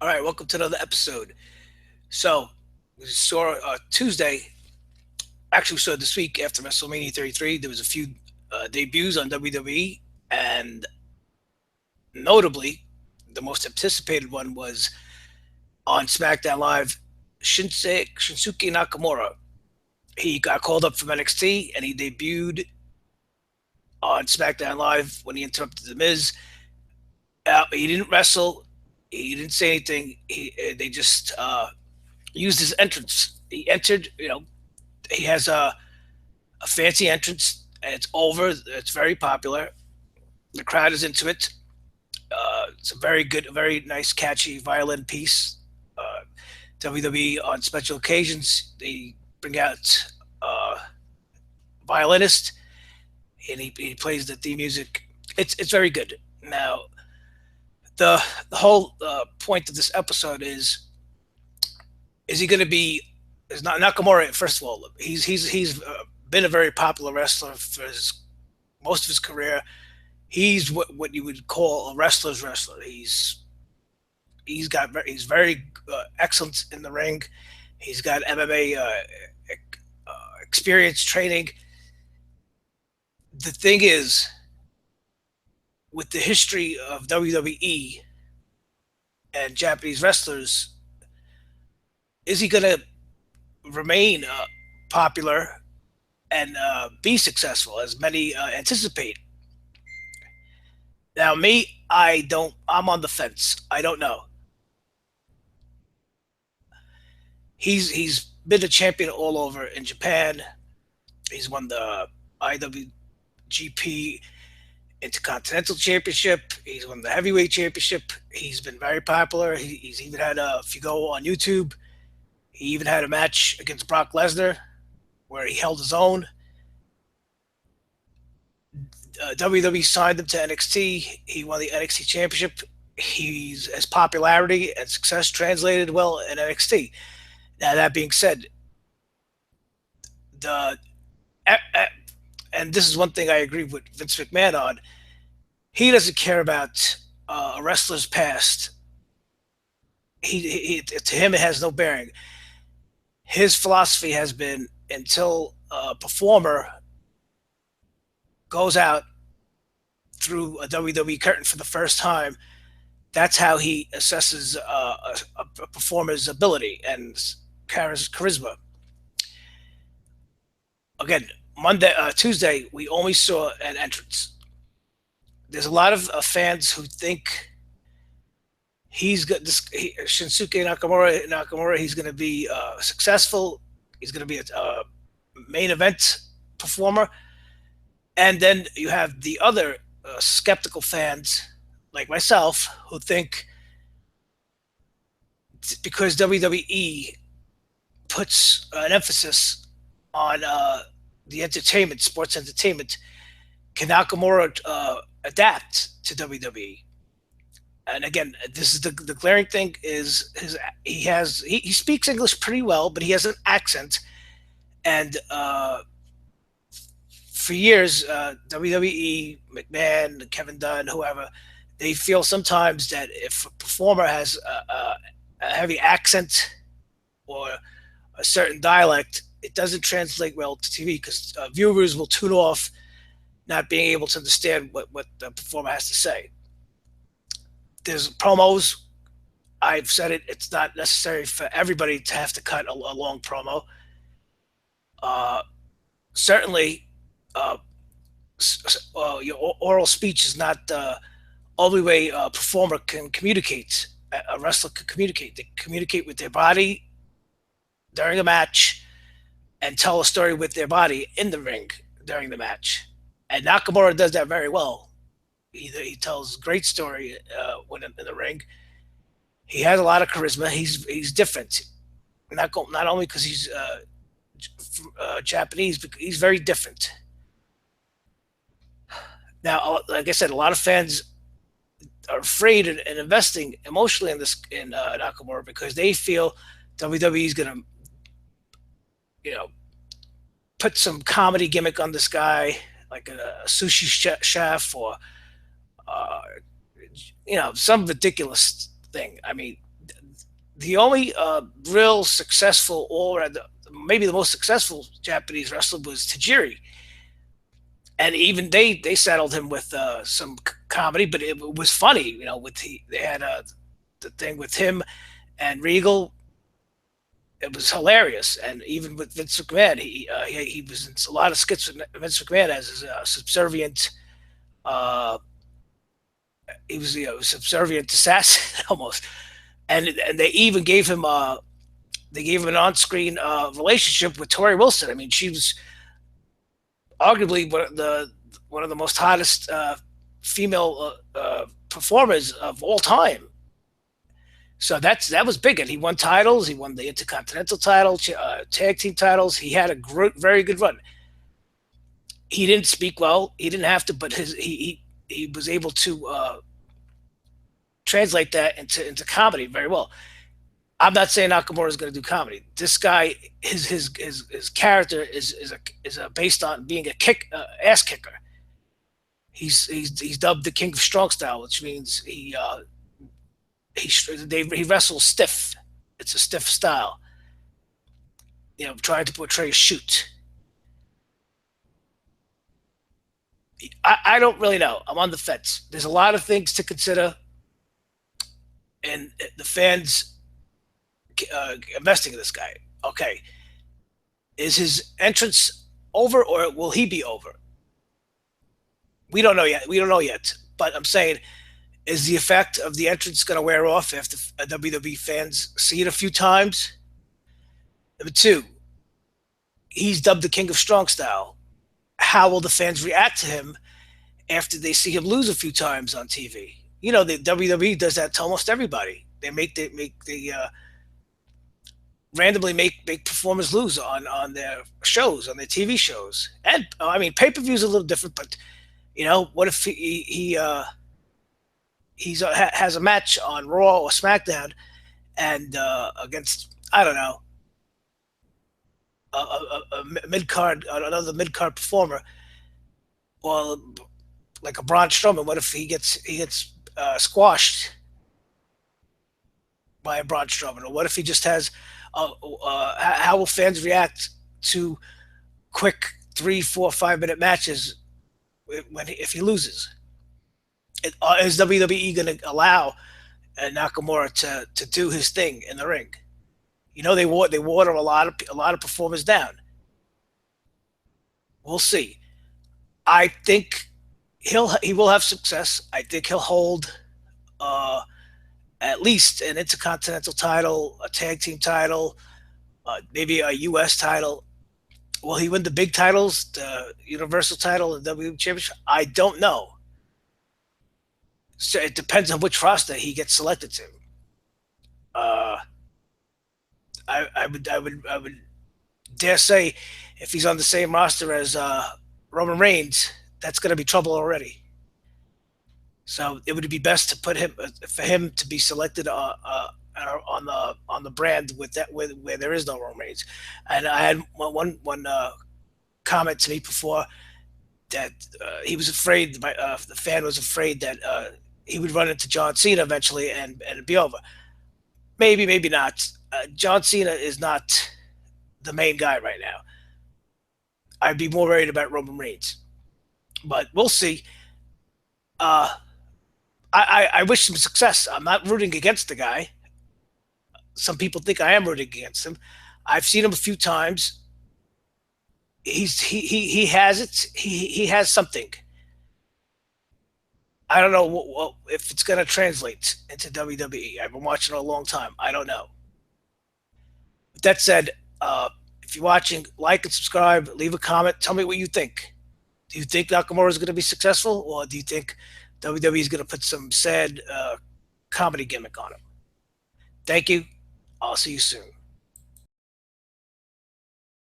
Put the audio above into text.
All right, welcome to another episode. So, we saw Tuesday, actually, we saw this week after WrestleMania 33, there was a few debuts on WWE, and notably, the most anticipated one was on SmackDown Live, Shinsuke Nakamura. He got called up from NXT and he debuted on SmackDown Live when he interrupted The Miz. He didn't wrestle, he didn't say anything. They just used his entrance. He entered, he has a fancy entrance, and it's over. It's very popular. The crowd is into it. It's a very good, very nice, catchy violin piece. Uh, WWE on special occasions they bring out a violinist, and he plays the theme music. It's very good. Now the whole point of this episode is he going to be is not Nakamura? First of all, he's been a very popular wrestler for most of his career. He's what you would call a wrestler's wrestler. He's very excellent in the ring. He's got MMA experience training. The thing is, with the history of WWE and Japanese wrestlers, is he going to remain popular and be successful as many anticipate? Now, me, I don't. I'm on the fence. I don't know. He's been a champion all over in Japan. He's won the IWGP Intercontinental Championship. He's won the Heavyweight Championship. He's been very popular. He's even had if you go on YouTube, he even had a match against Brock Lesnar where he held his own. WWE signed him to NXT. He won the NXT Championship. His popularity and success translated well in NXT. Now that being said, the and this is one thing I agree with Vince McMahon on. He doesn't care about a wrestler's past. To him it has no bearing. His philosophy has been until a performer goes out through a WWE curtain for the first time, that's how he assesses a performer's ability and charisma. Again, Tuesday, we only saw an entrance. There's a lot of fans who think he's got Shinsuke Nakamura. He's going to be successful. He's going to be a main event performer. And then you have the other skeptical fans like myself who think because WWE puts an emphasis on the entertainment, sports entertainment, can Nakamura adapt to WWE? And again, this is the glaring thing is he speaks English pretty well, but he has an accent, and for years, WWE, McMahon, Kevin Dunn, whoever, they feel sometimes that if a performer has a heavy accent or a certain dialect, it doesn't translate well to TV because viewers will tune off, not being able to understand what the performer has to say. There's promos. I've said it. It's not necessary for everybody to have to cut a long promo. Uh, Certainly, uh, your oral speech is not the only way a performer can communicate. A wrestler can communicate. They communicate with their body during a match and tell a story with their body in the ring during the match. And Nakamura does that very well. He tells a great story when in the ring. He has a lot of charisma. He's different. Not only because he's Japanese, but he's very different. Now, like I said, a lot of fans are afraid and investing emotionally in this in Nakamura because they feel WWE is going to, you know, put some comedy gimmick on this guy, like a sushi chef or uh, some ridiculous thing. I mean, the only real successful, or maybe the most successful Japanese wrestler was Tajiri, and even they settled him with some comedy, but it was funny. With they had the thing with him and Regal. It was hilarious, and even with Vince McMahon, he was in a lot of skits with Vince McMahon as a subservient. Uh, he was a subservient assassin almost, and they gave him an on-screen relationship with Tori Wilson. I mean, she was arguably one of the most hottest female performers of all time. So that was big, and he won titles. He won the Intercontinental title, tag team titles. He had a very good run. He didn't speak well. He didn't have to, but he was able to translate that into comedy very well. I'm not saying Nakamura is going to do comedy. This guy, his character is based on being a ass kicker. He's dubbed the King of Strong Style, which means he wrestles stiff. It's a stiff style. Trying to portray a shoot. I don't really know. I'm on the fence. There's a lot of things to consider, and the fans investing in this guy. Okay, is his entrance over, or will he be over? We don't know yet. We don't know yet. But I'm saying, is the effect of the entrance going to wear off after WWE fans see it a few times? Number two, he's dubbed the King of Strong Style. How will the fans react to him after they see him lose a few times on TV? The WWE does that to almost everybody. They randomly make performers lose on their shows, on their TV shows. And I mean, pay-per-view is a little different, but what if has a match on Raw or SmackDown, and against, I don't know, a mid card, another mid card performer, or like a Braun Strowman. What if he gets squashed by a Braun Strowman, or what if he just has? How will fans react to quick 3, 4, 5 minute matches if he loses? Is WWE going to allow Nakamura to do his thing in the ring? They water a lot of performers down. We'll see. I think he will have success. I think he'll hold at least an Intercontinental title, a tag team title, maybe a U.S. title. Will he win the big titles, the Universal title, and WWE Championship? I don't know. So it depends on which roster he gets selected to. I would dare say, if he's on the same roster as Roman Reigns, that's going to be trouble already. So it would be best to put him for him to be selected on the brand where there is no Roman Reigns. And I had one comment to me before that he was afraid. The fan was afraid that he would run into John Cena eventually and it'd be over. Maybe not. John Cena is not the main guy right now. I'd be more worried about Roman Reigns, but we'll see. I wish him success. I'm not rooting against the guy. Some people think I am rooting against him. I've seen him a few times. He has it. He has something. I don't know if it's going to translate into WWE. I've been watching it a long time. I don't know. With that said, if you're watching, like and subscribe, leave a comment. Tell me what you think. Do you think Nakamura is going to be successful, or do you think WWE is going to put some sad comedy gimmick on him? Thank you. I'll see you soon.